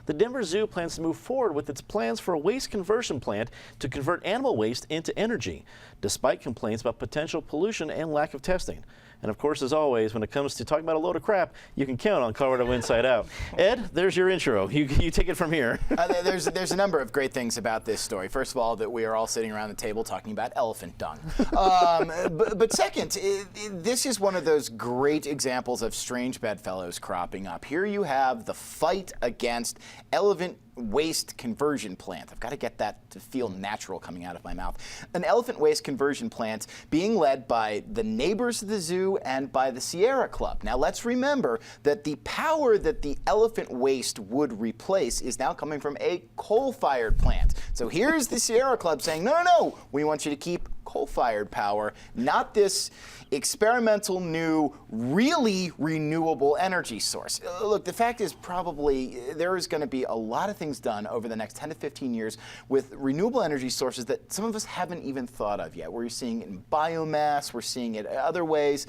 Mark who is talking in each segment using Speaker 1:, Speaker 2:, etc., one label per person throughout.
Speaker 1: The Denver Zoo plans to move forward with its plans for a waste conversion plant to convert animal waste into energy, despite complaints about potential pollution and lack of testing. And of course, as always, when it comes to talking about a load of crap, you can count on Colorado Inside Out. Ed, there's your intro. You take it from here.
Speaker 2: There's a number of great things about this story. First of all, that we are all sitting around the table talking about elephant dung. But second, this is one of those great examples of strange bedfellows cropping up. Here you have the fight against elephant waste conversion plant. I've got to get that to feel natural coming out of my mouth. An elephant waste conversion plant being led by the neighbors of the zoo and by the Sierra Club. Now let's remember that the power that the elephant waste would replace is now coming from a coal-fired plant. So here's the Sierra Club saying, no, we want you to keep coal-fired power, not this experimental new, really renewable energy source. Look, the fact is probably there is going to be a lot of things done over the next 10 to 15 years with renewable energy sources that some of us haven't even thought of yet. We're seeing it in biomass, we're seeing it other ways.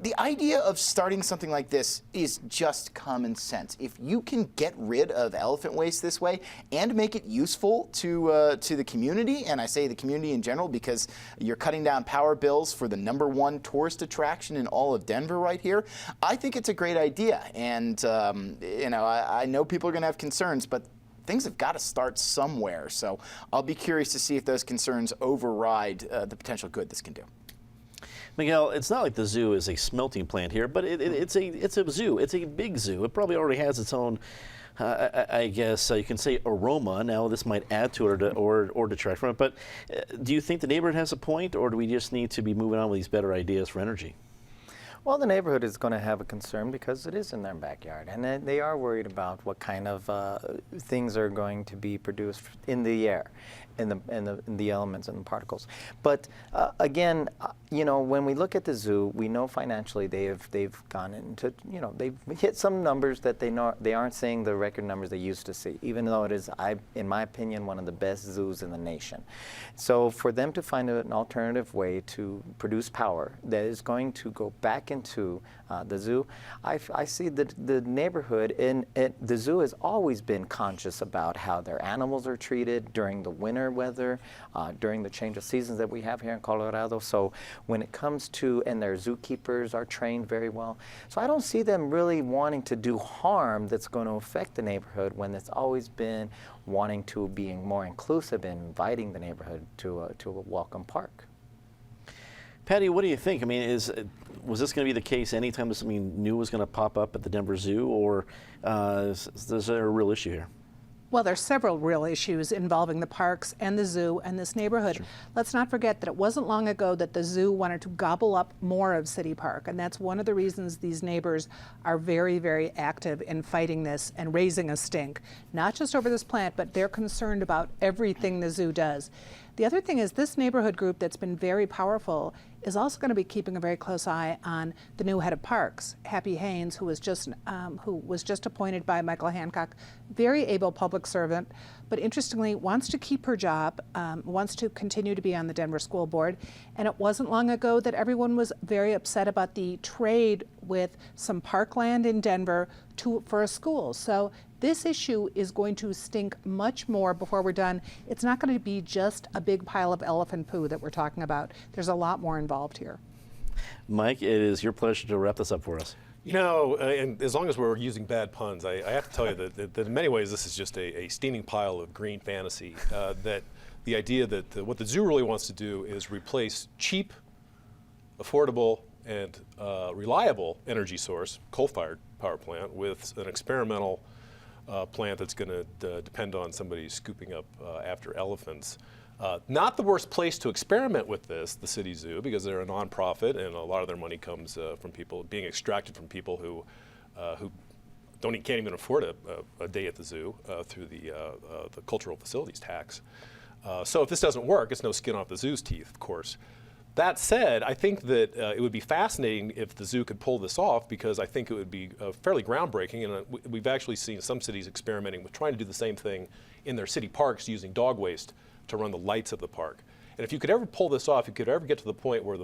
Speaker 2: The idea of starting something like this is just common sense. If you can get rid of elephant waste this way and make it useful to the community, and I say the community in general because you're cutting down power bills for the #1 tourist attraction in all of Denver right here, I think it's a great idea. And I know people are going to have concerns, but things have got to start somewhere. So I'll be curious to see if those concerns override the potential good this can do.
Speaker 1: Miguel, it's not like the zoo is a smelting plant here, but it's a zoo. It's a big zoo. It probably already has its own, I guess you can say, aroma. Now this might add to it or detract from it. But do you think the neighborhood has a point, or do we just need to be moving on with these better ideas for energy?
Speaker 3: Well, the neighborhood is going to have a concern because it is in their backyard, and they are worried about what kind of things are going to be produced in the air, in the elements and the particles. But again, when we look at the zoo, we know financially they've gone into, they've hit some numbers that they aren't seeing the record numbers they used to see, even though it is, in my opinion, one of the best zoos in the nation. So for them to find an alternative way to produce power that is going to go back into the zoo, I see the neighborhood and the zoo has always been conscious about how their animals are treated during the winter weather, during the change of seasons that we have here in Colorado. So when it comes to, and their zookeepers are trained very well. So I don't see them really wanting to do harm that's going to affect the neighborhood when it's always been wanting to be more inclusive and inviting the neighborhood to a welcome park.
Speaker 1: Patty, what do you think? I mean, was this going to be the case anytime something new was going to pop up at the Denver Zoo, or is there a real issue here?
Speaker 4: Well, there's several real issues involving the parks and the zoo and this neighborhood. Sure. Let's not forget that it wasn't long ago that the zoo wanted to gobble up more of City Park, and that's one of the reasons these neighbors are very, very active in fighting this and raising a stink, not just over this plant, but they're concerned about everything the zoo does. The other thing is this neighborhood group that's been very powerful is also going to be keeping a very close eye on the new head of parks, Happy Haynes, who was just appointed by Michael Hancock, very able public servant, but interestingly wants to keep her job, wants to continue to be on the Denver School Board. And it wasn't long ago that everyone was very upset about the trade with some parkland in Denver for a school. So this issue is going to stink much more before we're done. It's not going to be just a big pile of elephant poo that we're talking about. There's a lot more involved here.
Speaker 1: Mike, it is your pleasure to wrap this up for us.
Speaker 5: And as long as we're using bad puns, I have to tell you that in many ways this is just a steaming pile of green fantasy. That the idea that what the zoo really wants to do is replace cheap, affordable, and reliable energy source, coal-fired power plant, with an experimental plant that's going to depend on somebody scooping up after elephants. Not the worst place to experiment with this, the city zoo, because they're a nonprofit and a lot of their money comes from people being extracted from people who can't even afford a day at the zoo through the cultural facilities tax. So if this doesn't work, it's no skin off the zoo's teeth, of course. That said, I think that it would be fascinating if the zoo could pull this off, because I think it would be fairly groundbreaking. And we've actually seen some cities experimenting with trying to do the same thing in their city parks using dog waste to run the lights of the park. And if you could ever pull this off, you could ever get to the point where the